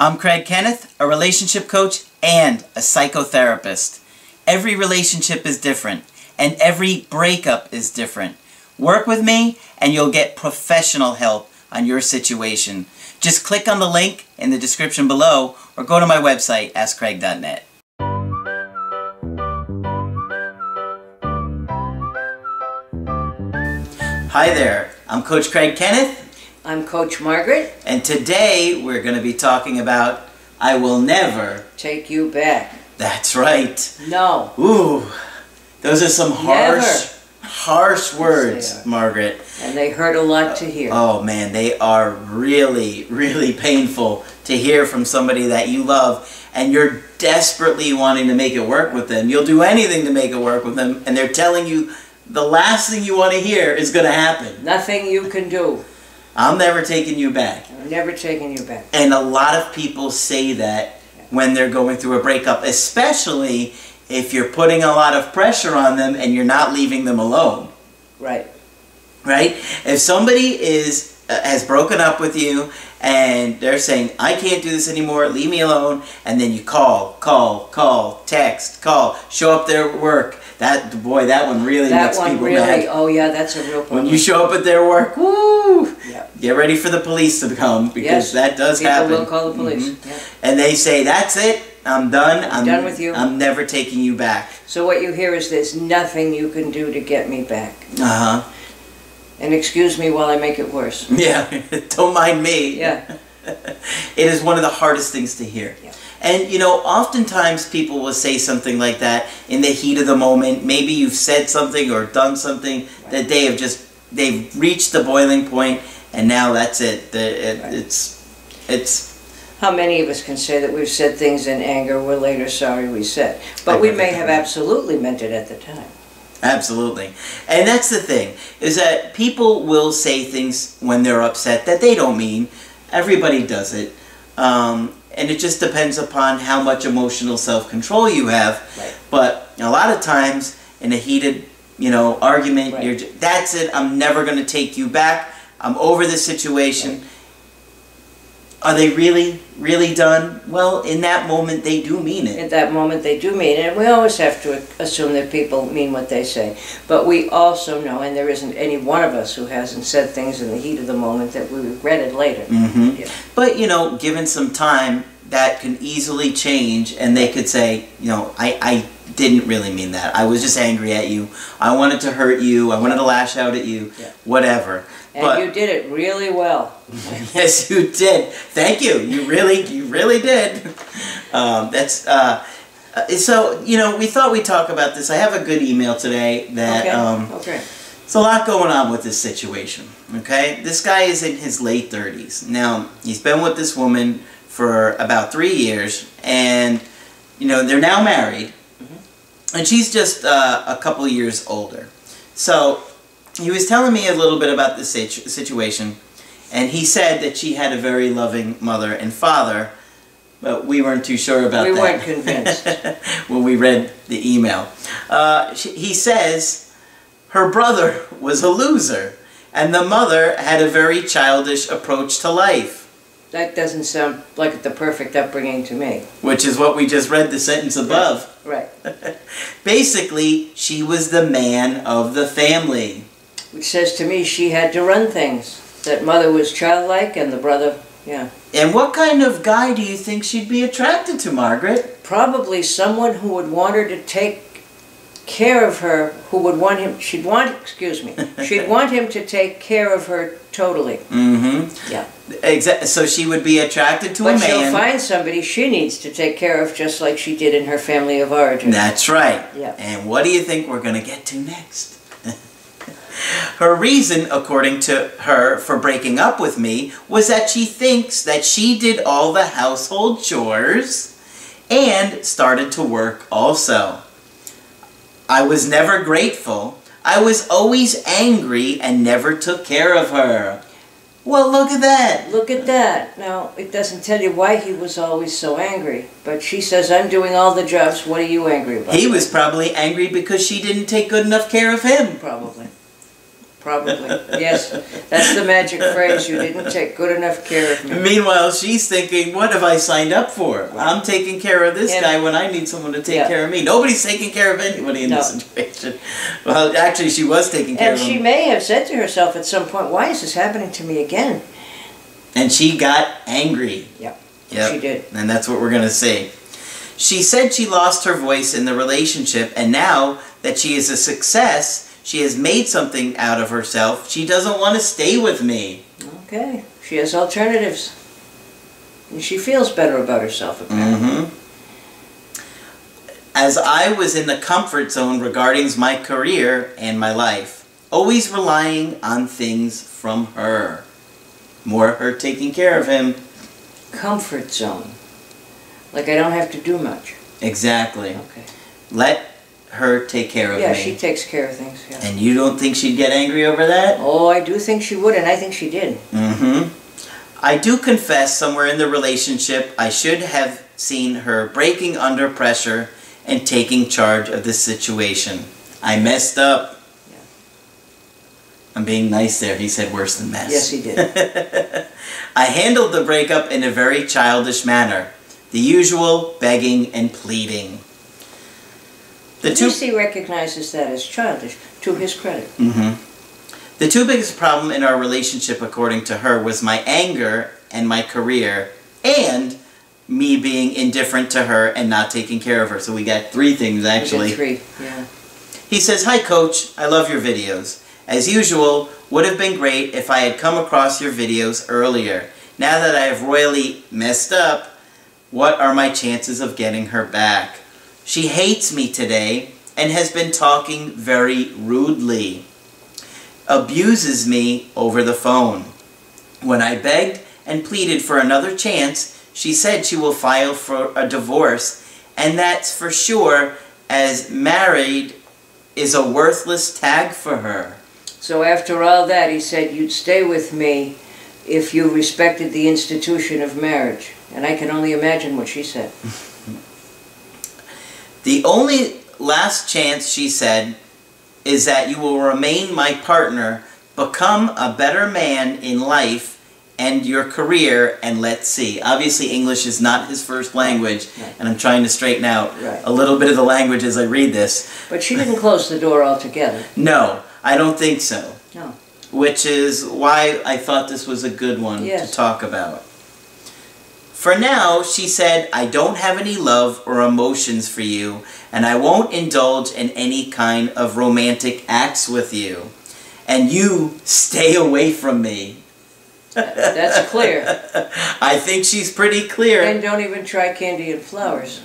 I'm Craig Kenneth, a relationship coach and a psychotherapist. Every relationship is different, and every breakup is different. Work with me, and you'll get professional help on your situation. Just click on the link in the description below, or go to my website, askcraig.net. Hi there, I'm Coach Craig Kenneth. I'm Coach Margaret. And today we're going to be talking about I will never take you back. That's right. No. Ooh, those are some harsh words, Margaret. And they hurt a lot to hear. Oh man, they are really, really painful to hear from somebody that you love and you're desperately wanting to make it work with them. You'll do anything to make it work with them, and they're telling you the last thing you want to hear is going to happen. Nothing you can do. I'm never taking you back. I'm never taking you back. And a lot of people say that when they're going through a breakup, especially if you're putting a lot of pressure on them and you're not leaving them alone. Right. Right? If somebody has broken up with you and they're saying, I can't do this anymore, leave me alone, and then you call, text, show up there at work. That one really makes people mad. Oh yeah, that's a real problem. When you show up at their work, woo! Yep. Get ready for the police to come, because that does happen. People will call the police. Yep. And they say, that's it, I'm done. I'm done with you. I'm never taking you back. So what you hear is there's nothing you can do to get me back. Uh-huh. And excuse me while I make it worse. Yeah, don't mind me. Yeah. It is one of the hardest things to hear. Yeah. And, you know, oftentimes people will say something like that in the heat of the moment. Maybe you've said something or done something that they've reached the boiling point, and now that's it. It's... How many of us can say that we've said things in anger we're later sorry we said? But we may have absolutely meant it at the time. Absolutely. And that's the thing, is that people will say things when they're upset that they don't mean. Everybody does it. And it just depends upon how much emotional self-control you have. Right. But a lot of times, in a heated, argument, that's it, I'm never going to take you back. I'm over this situation. Right. Are they really, really done? Well, in that moment, they do mean it. In that moment, they do mean it. And we always have to assume that people mean what they say. But we also know, and there isn't any one of us who hasn't said things in the heat of the moment that we regretted later. Mm-hmm. Yeah. But, given some time, that can easily change, and they could say, I didn't really mean that. I was just angry at you. I wanted to hurt you. I wanted to lash out at you. Yeah. Whatever. And you did it really well. Yes, you did. Thank you. You really did. So, we thought we'd talk about this. I have a good email today that, okay. There's a lot going on with this situation, okay? This guy is in his late 30s. Now, he's been with this woman for about 3 years, and, they're now married, and she's just a couple of years older. So, he was telling me a little bit about this situation, and he said that she had a very loving mother and father, but we weren't too sure about that. We weren't convinced. When we read the email. He says her brother was a loser, and the mother had a very childish approach to life. That doesn't sound like the perfect upbringing to me. Which is what we just read the sentence above. Right. Basically, she was the man of the family. Which says to me she had to run things. That mother was childlike and the brother, yeah. And what kind of guy do you think she'd be attracted to, Margaret? Probably someone who would want her to take care of her, who would want him, she'd want him to take care of her totally. Mm-hmm. Yeah. Exactly. So she would be attracted to a man. But she'll find somebody she needs to take care of, just like she did in her family of origin. That's right. Yeah. And what do you think we're going to get to next? Her reason, according to her, for breaking up with me was that she thinks that she did all the household chores and started to work also. I was never grateful. I was always angry and never took care of her. Well, look at that. Look at that. Now, it doesn't tell you why he was always so angry. But she says, I'm doing all the jobs. What are you angry about? He was probably angry because she didn't take good enough care of him. Probably. Probably. Yes, that's the magic phrase. You didn't take good enough care of me. Meanwhile, she's thinking, what have I signed up for? I'm taking care of this guy when I need someone to take care of me. Nobody's taking care of anybody in this situation. Well, actually, she was taking care of him. And she may have said to herself at some point, why is this happening to me again? And she got angry. Yep. She did. And that's what we're going to see. She said she lost her voice in the relationship, and now that she is a success, she has made something out of herself. She doesn't want to stay with me. Okay. She has alternatives. And she feels better about herself, apparently. As I was in the comfort zone regarding my career and my life, always relying on things from her. More her taking care of him. Comfort zone. Like I don't have to do much. Exactly. Okay. Let her take care of me. Yeah, she takes care of things. Yeah. And you don't think she'd get angry over that? Oh, I do think she would, and I think she did. I do confess somewhere in the relationship I should have seen her breaking under pressure and taking charge of the situation. I messed up. Yeah. I'm being nice there. He said worse than mess. Yes, he did. I handled the breakup in a very childish manner. The usual begging and pleading. At least he recognizes that as childish, to his credit. The two biggest problems in our relationship, according to her, was my anger and my career, and me being indifferent to her and not taking care of her. So we got three things, actually. We got three, yeah. He says, "Hi, Coach. I love your videos. As usual, would have been great if I had come across your videos earlier. Now that I have royally messed up, what are my chances of getting her back? She hates me today and has been talking very rudely. Abuses me over the phone. When I begged and pleaded for another chance, she said she will file for a divorce, and that's for sure, as married is a worthless tag for her." So after all that, he said, you'd stay with me if you respected the institution of marriage. And I can only imagine what she said. "The only last chance," she said, "is that you will remain my partner, become a better man in life and your career, and let's see." Obviously, English is not his first language, and I'm trying to straighten out a little bit of the language as I read this. But she didn't close the door altogether. No, I don't think so. No. Which is why I thought this was a good one to talk about. "For now," she said, "I don't have any love or emotions for you, and I won't indulge in any kind of romantic acts with you. And you stay away from me." That's clear. I think she's pretty clear. And don't even try candy and flowers.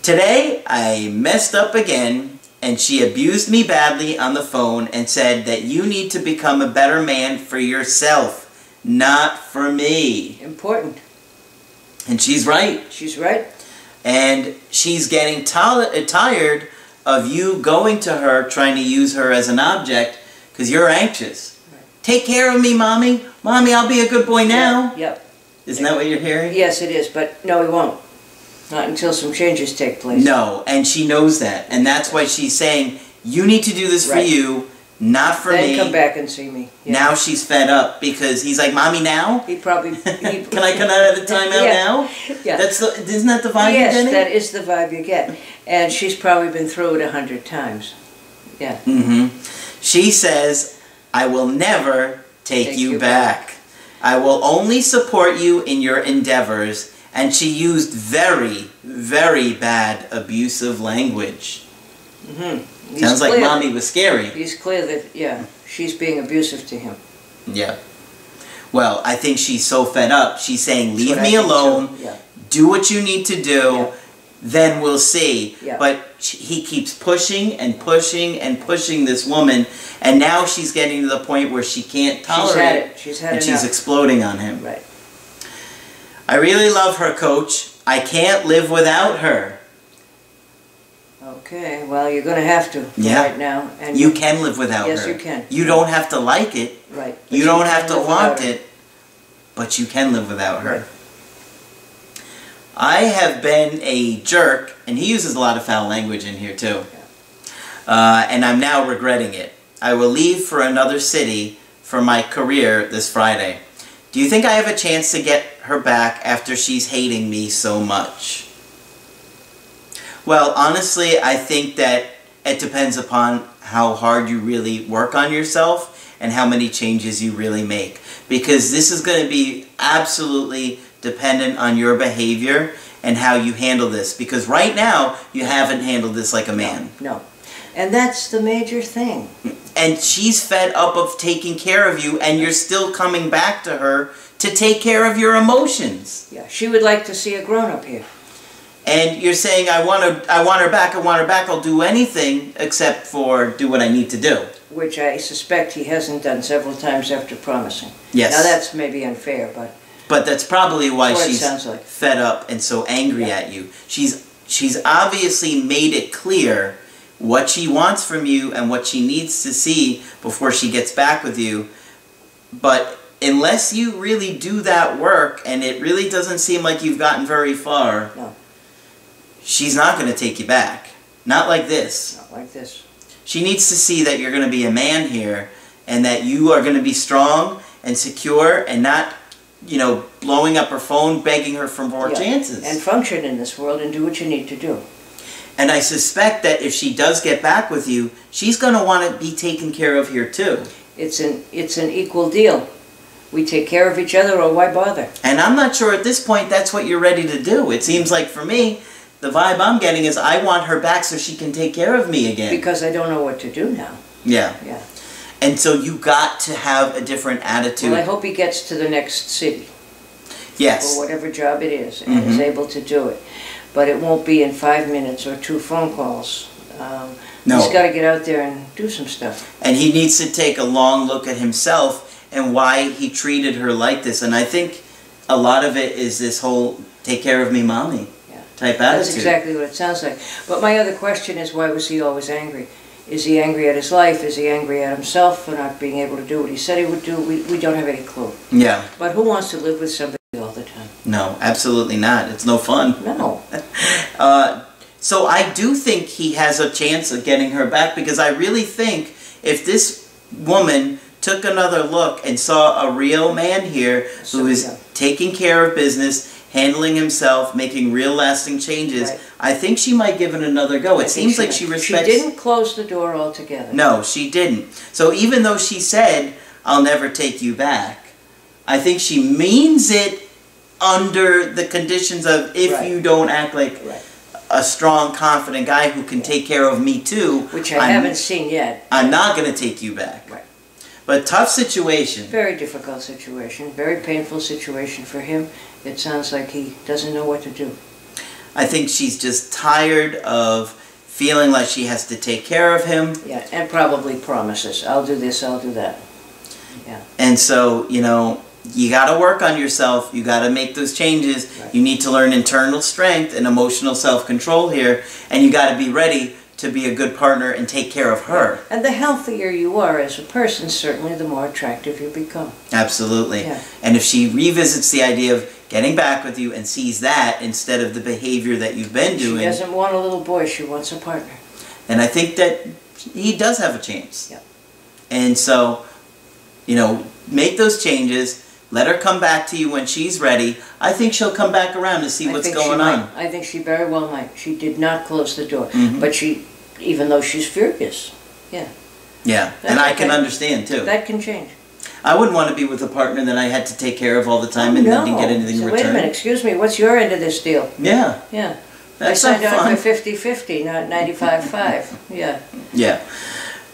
"Today, I messed up again, and she abused me badly on the phone and said that you need to become a better man for yourself, not for me." Important. And she's right. She's right. And she's getting tired of you going to her, trying to use her as an object, because you're anxious. Right. "Take care of me, Mommy. Mommy, I'll be a good boy now." Yep. Isn't that what you're hearing? Yes, it is. But no, he won't. Not until some changes take place. No, and she knows that. And that's why she's saying, you need to do this for you, not for me. Then come back and see me. Yeah. Now she's fed up because he's like, "Mommy, now?" He probably... Can I come out of the timeout now? Yeah. Isn't that the vibe you're getting? Yes, that is the vibe you get. And she's probably been through it 100 times. Yeah. She says, "I will never take you back. I will only support you in your endeavors." And she used very, very bad abusive language. Sounds like Mommy was scary. He's clear that, she's being abusive to him. Yeah. Well, I think she's so fed up. She's saying, "Leave me alone. Do what you need to do. Then we'll see." But he keeps pushing and pushing and pushing this woman. And now she's getting to the point where she can't tolerate it. She's had and enough. she's exploding on him. Right. "I really love her, Coach. I can't live without her." Okay, well, you're going to have to right now. And you can live without her. Yes, you can. You don't have to like it. Right. You don't have to want it. But you can live without her. Right. "I have been a jerk," and he uses a lot of foul language in here too. "And I'm now regretting it. I will leave for another city for my career this Friday. Do you think I have a chance to get her back after she's hating me so much? Well, honestly, I think that it depends upon how hard you really work on yourself and how many changes you really make. Because this is going to be absolutely dependent on your behavior and how you handle this. Because right now, you haven't handled this like a man. No. And that's the major thing. And she's fed up of taking care of you, and you're still coming back to her to take care of your emotions. Yeah, she would like to see a grown-up here. And you're saying, I want her back, I'll do anything except for do what I need to do. Which I suspect he hasn't done several times after promising. Yes. Now that's maybe unfair, but... But that's probably why she's like. fed up and so angry at you. She's obviously made it clear what she wants from you and what she needs to see before she gets back with you. But unless you really do that work, and it really doesn't seem like you've gotten very far, no. She's not going to take you back. Not like this. Not like this. She needs to see that you're going to be a man here and that you are going to be strong and secure and not, you know, blowing up her phone, begging her for more chances. And function in this world and do what you need to do. And I suspect that if she does get back with you, she's going to want to be taken care of here too. It's an equal deal. We take care of each other, or why bother? And I'm not sure at this point that's what you're ready to do. It seems like for me, the vibe I'm getting is I want her back so she can take care of me again. Because I don't know what to do now. Yeah. Yeah. And so you got to have a different attitude. Well, I hope he gets to the next city. Yes. For whatever job it is, and is able to do it. But it won't be in 5 minutes or 2 phone calls. No. He's got to get out there and do some stuff. And he needs to take a long look at himself and why he treated her like this. And I think a lot of it is this whole take care of me mommy type attitude. That's exactly what it sounds like. But my other question is, why was he always angry? Is he angry at his life? Is he angry at himself for not being able to do what he said he would do? We don't have any clue. Yeah. But who wants to live with somebody all the time? No, absolutely not. It's no fun. No. So I do think he has a chance of getting her back, because I really think if this woman took another look and saw a real man here who is taking care of business, handling himself, making real lasting changes, I think she might give it another go. It seems like she respects... She didn't close the door altogether. No, she didn't. So even though she said, I'll never take you back, I think she means it under the conditions of if you don't act like a strong, confident guy who can take care of me too. Which I haven't seen yet. I'm not going to take you back. Right. But tough situation. Very difficult situation. Very painful situation for him. It sounds like he doesn't know what to do. I think she's just tired of feeling like she has to take care of him. Yeah, and probably promises. I'll do this, I'll do that. Yeah. And so, you know, you got to work on yourself. You got to make those changes. Right. You need to learn internal strength and emotional self-control here. And you got to be ready to be a good partner and take care of her. And the healthier you are as a person, certainly the more attractive you become. Absolutely. Yeah. And if she revisits the idea of getting back with you and sees that instead of the behavior that you've been doing... She doesn't want a little boy, she wants a partner. And I think that he does have a chance. Yeah. And so, you know, make those changes. Let her come back to you when she's ready. I think she'll come back around to see what's going on. I think she very well might. She did not close the door. But she, even though she's furious, yeah. Yeah, and I can understand too. That can change. I wouldn't want to be with a partner that I had to take care of all the time and then didn't get anything in return. Wait a minute, excuse me, what's your end of this deal? Yeah. Yeah. That's I signed not out fun. for 50-50, not 95-5. Yeah. Yeah.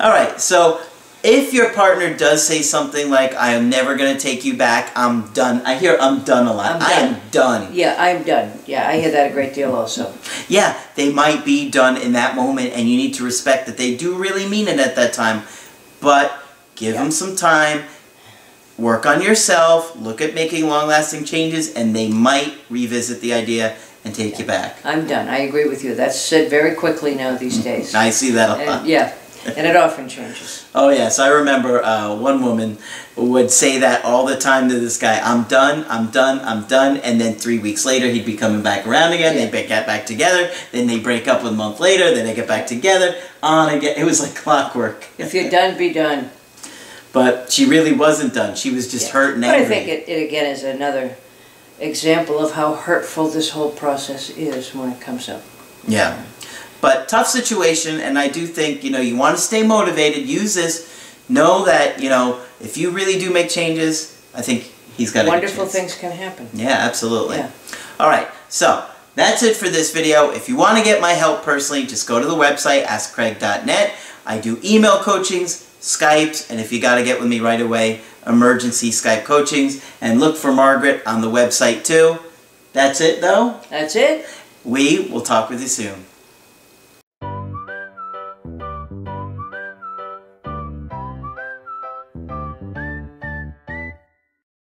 All right, so if your partner does say something like, I am never going to take you back, I'm done. I hear I'm done a lot. I am done. Yeah, I'm done. Yeah, I hear that a great deal also. Yeah, they might be done in that moment, and you need to respect that they do really mean it at that time. But give them some time, work on yourself, look at making long-lasting changes, and they might revisit the idea and take you back. I'm done. I agree with you. That's said very quickly now these days. I see that a lot. Yeah. And it often changes. Oh yes, I remember one woman would say that all the time to this guy, I'm done, I'm done, I'm done, and then 3 weeks later he'd be coming back around again, Yeah. they'd get back together, then they break up a month later, then they get back together, on again. It was like clockwork. If you're done, be done. But she really wasn't done. She was just hurt and But angry. I think it again is another example of how hurtful this whole process is when it comes up. Yeah. But tough situation, and I do think, you want to stay motivated, use this, know that, if you really do make changes, I think he's got a good Wonderful chance. things can happen. Yeah, absolutely. Yeah. Alright, so that's it for this video. If you want to get my help personally, just go to the website, askcraig.net. I do email coachings, Skypes, and if you got to get with me right away, emergency Skype coachings, and look for Margaret on the website too. That's it though. That's it. We will talk with you soon.